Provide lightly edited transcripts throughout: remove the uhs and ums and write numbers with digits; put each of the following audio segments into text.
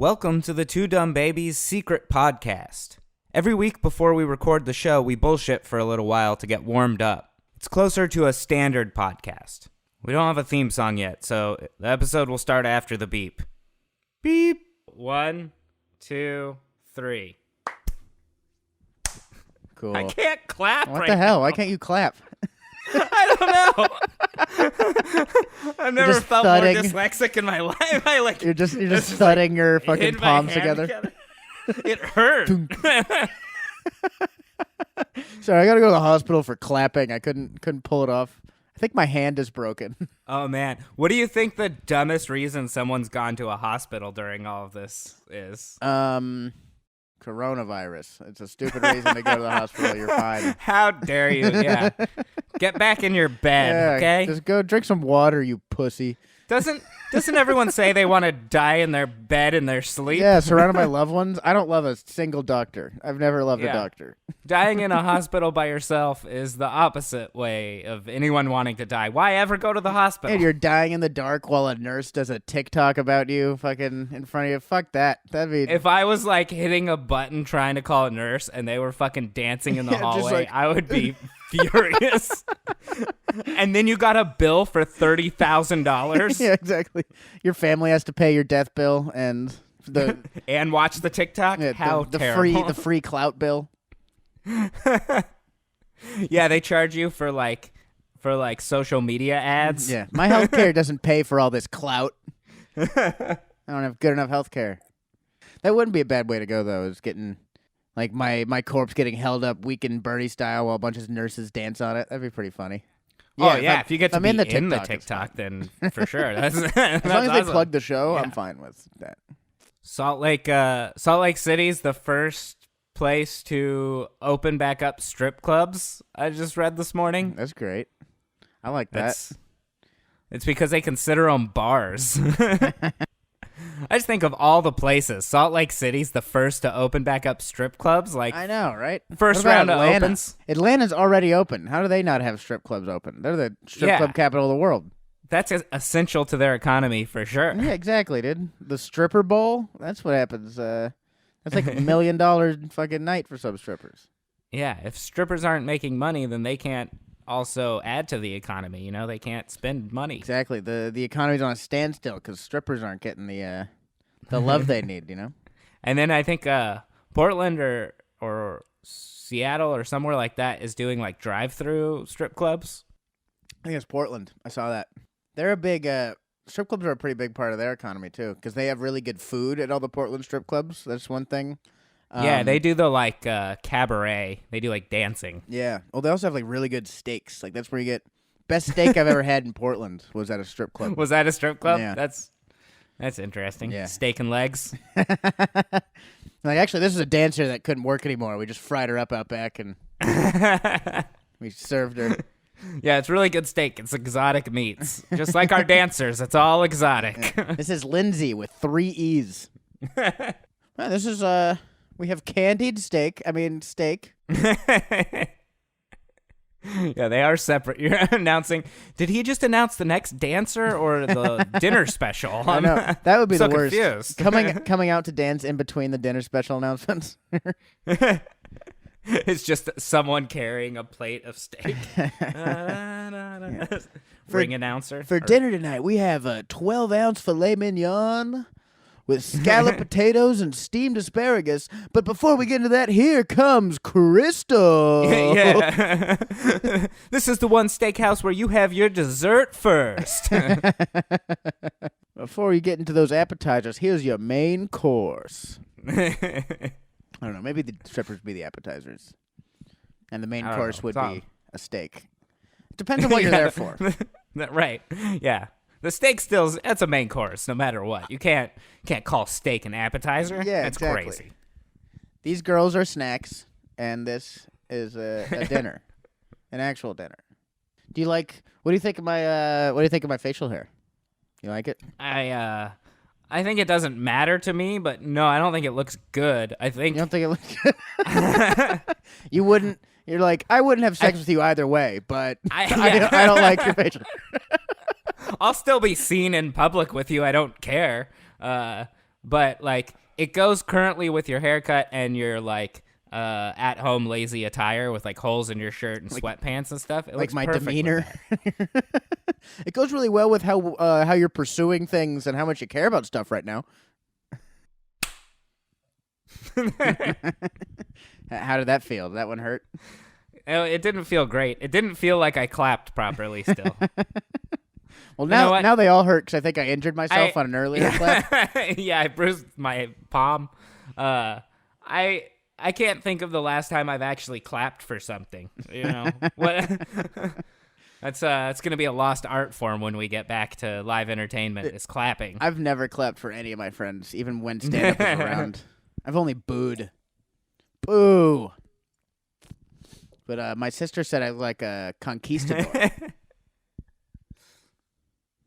Welcome to the Two Dumb Babies Secret Podcast. Every week before we record the show, we bullshit for a little while to get warmed up. It's closer to a standard podcast. We don't have a theme song yet, so the episode will start after the beep. Beep. 1, 2, 3. Cool. I can't clap What right the hell? now. Why can't you clap? I don't know. I've never just felt thudding. more dyslexic in my life. You're just thudding your fucking hit my palms hand together. It hurt. Sorry, I gotta go to the hospital for clapping. I couldn't pull it off. I think my hand is broken. Oh, man. What do you think the dumbest reason someone's gone to a hospital during all of this is? Coronavirus. It's a stupid reason to go to the hospital. You're fine. How dare you? Yeah. Get back in your bed, Yeah, okay? just go drink some water, you pussy. Doesn't everyone say they want to die in their bed in their sleep? Yeah, surrounded by loved ones. I don't love a single doctor. I've never loved a doctor. Dying in a hospital by yourself is the opposite way of anyone wanting to die. Why ever go to the hospital? And you're dying in the dark while a nurse does a TikTok about you fucking in front of you. Fuck that. That'd be... If I was like hitting a button trying to call a nurse and they were fucking dancing in the hallway, I would be furious. And then you got a bill for $30,000. Yeah, exactly. Your family has to pay your death bill and the and watch the TikTok. How the terrible. free clout bill. Yeah, they charge you for like social media ads. Yeah, my healthcare doesn't pay for all this clout. I don't have good enough healthcare. That wouldn't be a bad way to go though. Is getting like my corpse getting held up Weekend Bernie style while a bunch of nurses dance on it. That'd be pretty funny. Yeah, if you get to be in the TikTok, then for sure. That's as long as awesome. they plug the show, Yeah. I'm fine with that. Salt Lake City's the first place to open back up strip clubs. I just read this morning. That's great. I like that. It's because they consider them bars. I just think of all the places. Salt Lake City's the first to open back up strip clubs. Like, I know, right? First What about round of Atlanta? opens. Atlanta's already open. How do they not have strip clubs open? They're the strip club capital of the world. That's essential to their economy for sure. Yeah, exactly, dude. The stripper bowl, that's what happens. That's like $1 million fucking night for some strippers. Yeah, if strippers aren't making money, then they can't also add to the economy. You know, they can't spend money. Exactly. The economy's on a standstill because strippers aren't getting the love they need, you know? And then I think Portland or Seattle or somewhere like that is doing like drive-through strip clubs. I think it's Portland. I saw that. They're a big... strip clubs are a pretty big part of their economy, too, because they have really good food at all the Portland strip clubs. That's one thing. Yeah, they do the like cabaret. They do like dancing. Yeah. Well, they also have like really good steaks. Like that's where you get best steak I've ever had in Portland was at a strip club. Was that a strip club? Yeah. That's interesting. Yeah. Steak and legs. Like actually, this is a dancer that couldn't work anymore. We just fried her up out back and we served her. Yeah, it's really good steak. It's exotic meats, just like our dancers. It's all exotic. Yeah. This is Lindsay with 3 E's. Well, this is we have candied steak. Steak. Yeah, they are separate. You're announcing. Did he just announce the next dancer or the dinner special? I know that would be so the worst. Confused. Coming out to dance in between the dinner special announcements. It's just someone carrying a plate of steak. Ring announcer. For dinner tonight, we have a 12-ounce filet mignon with scalloped potatoes and steamed asparagus. But before we get into that, here comes Crystal. Yeah. This is the one steakhouse where you have your dessert first. Before you get into those appetizers, here's your main course. I don't know. Maybe the strippers be the appetizers. And the main course would be a steak. Depends on what you're there for. Right. Yeah. The steak that's a main course no matter what. You can't call steak an appetizer. Yeah, that's exactly. crazy. These girls are snacks, and this is a dinner, an actual dinner. Do you like? What do you think of my facial hair? You like it? I think it doesn't matter to me, but no, I don't think it looks good. I think You don't think it looks good? You wouldn't. You're like, I wouldn't have sex with you either way, but I don't like your facial hair. I'll still be seen in public with you. I don't care. but like it goes currently with your haircut and your like at home lazy attire with like holes in your shirt and sweatpants and stuff. It like looks my perfect with demeanor. that. It goes really well with how you're pursuing things and how much you care about stuff right now. How did that feel? Did that one hurt? It didn't feel great. It didn't feel like I clapped properly still. Well, You know now they all hurt because I think I injured myself on an earlier clap. Yeah, I bruised my palm. I can't think of the last time I've actually clapped for something. You know what? That's it's gonna be a lost art form when we get back to live entertainment. Is clapping. I've never clapped for any of my friends, even when stand-up was around. I've only booed. Boo. But my sister said I look like a conquistador.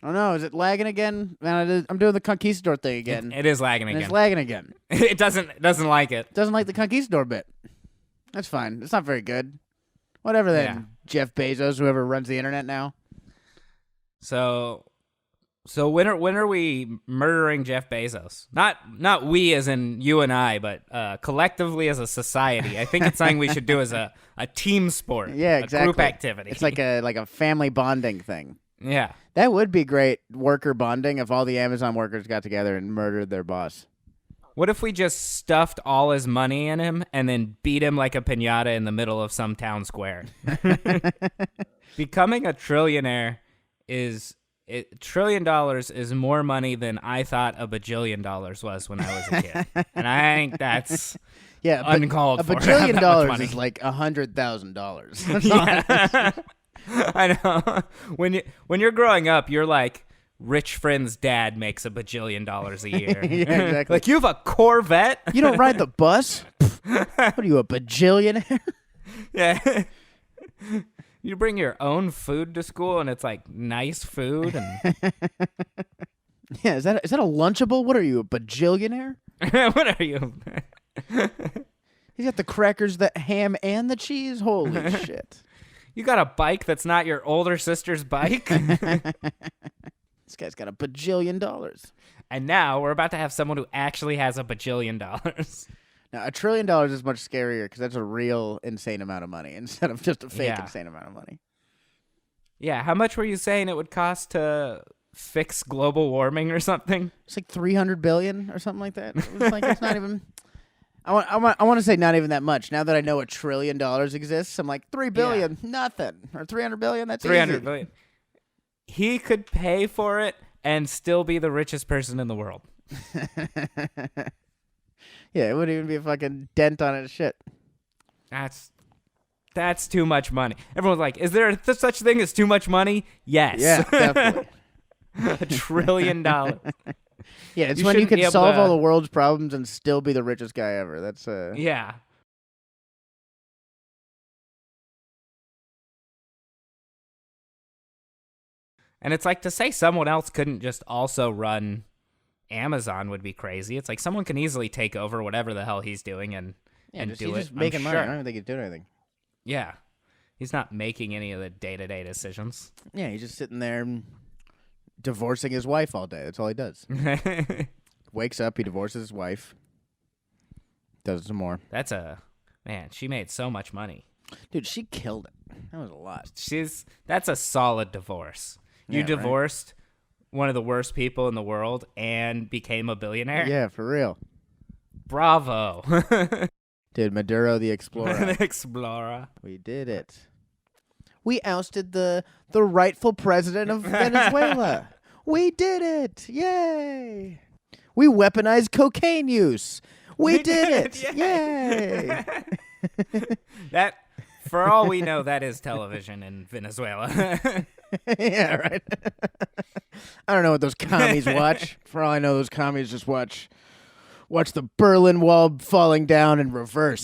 Oh no, is it lagging again? Man, I'm doing the conquistador thing again. It is lagging and again. It's lagging again. It doesn't like it. Doesn't like the conquistador bit. That's fine. It's not very good. Whatever then, Yeah. Jeff Bezos, whoever runs the internet now. So when are we murdering Jeff Bezos? Not we as in you and I, but collectively as a society. I think it's something we should do as a team sport. Yeah, exactly. A group activity. It's like a family bonding thing. Yeah. That would be great worker bonding if all the Amazon workers got together and murdered their boss. What if we just stuffed all his money in him and then beat him like a piñata in the middle of some town square? Becoming a trillionaire $1 trillion is more money than I thought a bajillion dollars was when I was a kid. And I think that's uncalled for. A bajillion dollars money. is like $100,000. Yeah. I know. When you're growing up, you're like, rich friend's dad makes $1 bajillion a year. Yeah, exactly. Like, you have a Corvette? You don't ride the bus? What are you, a bajillionaire? Yeah. You bring your own food to school, and it's like nice food. And Yeah, is that a Lunchable? What are you, a bajillionaire? what are you? He's got the crackers, the ham, and the cheese. Holy shit. You got a bike that's not your older sister's bike? This guy's got $1 bajillion. And now we're about to have someone who actually has $1 bajillion. Now, $1 trillion is much scarier because that's a real insane amount of money instead of just a fake insane amount of money. Yeah, how much were you saying it would cost to fix global warming or something? It's like $300 billion or something like that. It was like it's not even. I want to say not even that much. Now that I know $1 trillion exists, I'm like $3 billion, nothing, or $300 billion. That's $300 easy. billion. He could pay for it and still be the richest person in the world. Yeah, it wouldn't even be a fucking dent on his shit. That's too much money. Everyone's like, is there such thing as too much money? Yes. Yeah, definitely. $1 trillion. Yeah, it's You when you shouldn't be can able solve to- all the world's problems and still be the richest guy ever. That's Yeah. And it's like to say someone else couldn't just also run Amazon would be crazy. It's like someone can easily take over whatever the hell he's doing and do he's it. just I'm making money. sure. I don't even think he's doing anything. Yeah. He's not making any of the day-to-day decisions. Yeah, he's just sitting there divorcing his wife all day. That's all he does. Wakes up, he divorces his wife. Does some more. Man, she made so much money. Dude, she killed it. That was a lot. That's a solid divorce. You Yeah, right. divorced one of the worst people in the world and became a billionaire? Yeah, for real. Bravo. Dude, Maduro the Explorer. The Explorer. We did it. We ousted the rightful president of Venezuela. We did it. Yay. We weaponized cocaine use. We did it. Yay. That, for all we know, that is television in Venezuela. Yeah, right. I don't know what those commies watch. For all I know, those commies just watch the Berlin Wall falling down in reverse.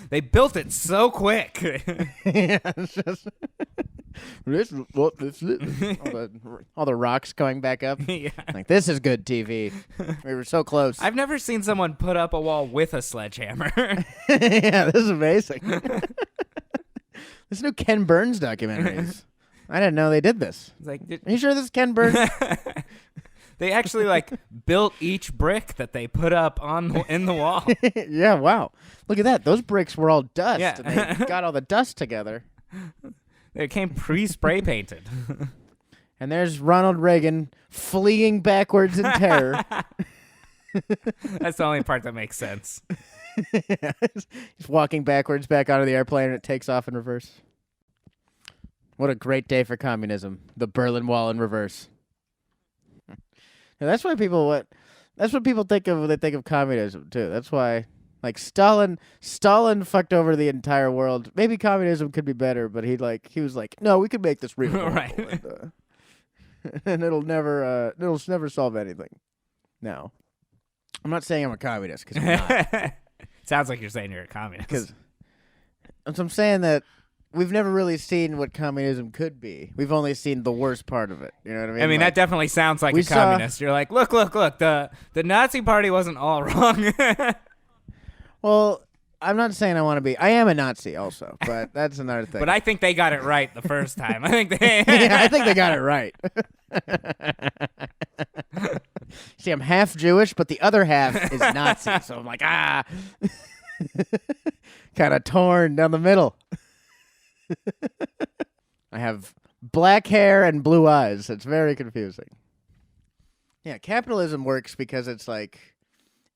They built it so quick. Yeah, it's just all the rocks going back up. Yeah. Like, this is good TV. We were so close. I've never seen someone put up a wall with a sledgehammer. Yeah, this is amazing. This new Ken Burns documentaries. I didn't know they did this. It's like, Are you sure this is Ken Burns? They actually like built each brick that they put up in the wall. Yeah, wow. Look at that. Those bricks were all dust. Yeah. And they got all the dust together. They came pre-spray painted. And there's Ronald Reagan fleeing backwards in terror. That's the only part that makes sense. He's walking backwards back onto the airplane and it takes off in reverse. What a great day for communism. The Berlin Wall in reverse. Now, that's what people think of when they think of communism too. That's why like Stalin fucked over the entire world. Maybe communism could be better, but he was like, no, we could make this real. Right. And it'll never solve anything. No. I'm not saying I'm a communist because I'm not. Sounds like you're saying you're a communist. Because I'm saying that we've never really seen what communism could be. We've only seen the worst part of it. You know what I mean? I mean, like, that definitely sounds like a communist. You're like, look, the Nazi party wasn't all wrong. Well, I'm not saying I want to be. I am a Nazi also, but that's another thing. But I think they got it right the first time. I think they I think they got it right. See, I'm half Jewish, but the other half is Nazi. So I'm like, kind of torn down the middle. I have black hair and blue eyes. It's very confusing. Yeah, capitalism works because it's like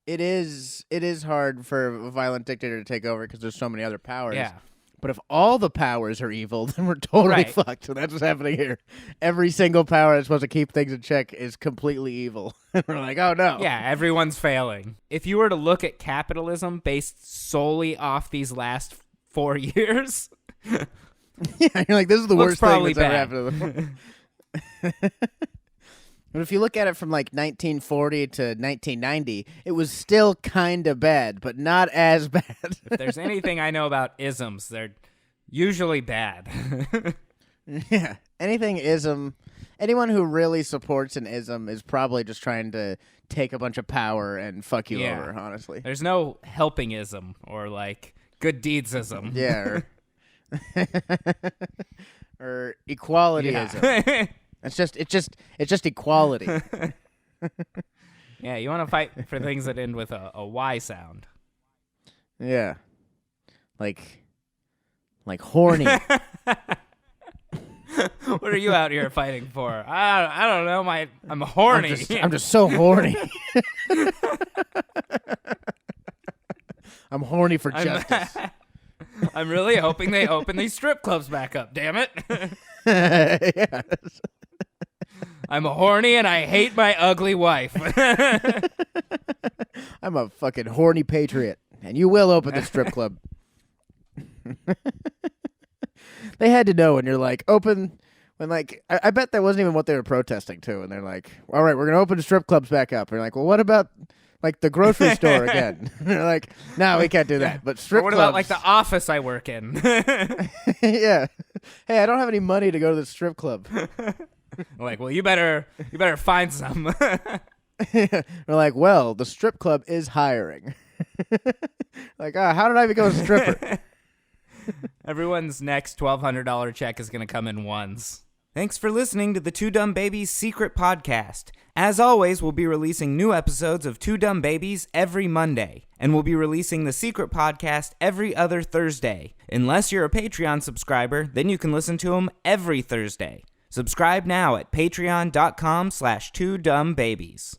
it is hard for a violent dictator to take over because there's so many other powers. Yeah. But if all the powers are evil, then we're totally fucked. So that's what's happening here. Every single power that's supposed to keep things in check is completely evil. We're like, oh no. Yeah, everyone's failing. If you were to look at capitalism based solely off these last 4 years, yeah, you're like, this is the worst thing that's ever happened to them. But if you look at it from like 1940 to 1990, it was still kind of bad, but not as bad. If there's anything I know about isms, they're usually bad. Yeah, anything ism, anyone who really supports an ism is probably just trying to take a bunch of power and fuck you over, honestly. There's no helping-ism or like good deeds-ism. Yeah, or equality-ism. Yeah. It's just equality. Yeah, you want to fight for things that end with a Y sound. Yeah. Like horny. What are you out here fighting for? I don't know. I'm horny. I'm just so horny. I'm horny for justice. I'm really hoping they open these strip clubs back up. Damn it. Yeah. I'm horny and I hate my ugly wife. I'm a fucking horny patriot, and you will open the strip club. They had to know when you're like, open, when like, I bet that wasn't even what they were protesting to, and they're like, all right, we're going to open the strip clubs back up. And you're like, well, what about like the grocery store again? And they're like, no, we can't do that. But strip clubs. What about like the office I work in? Yeah. Hey, I don't have any money to go to the strip club. Like, well, you better find some. We're like, well, the strip club is hiring. Like, how did I become a stripper? Everyone's next $1,200 check is going to come in ones. Thanks for listening to the Two Dumb Babies Secret Podcast. As always, we'll be releasing new episodes of Two Dumb Babies every Monday, and we'll be releasing the Secret Podcast every other Thursday. Unless you're a Patreon subscriber, then you can listen to them every Thursday. Subscribe now at patreon.com/twodumbbabies.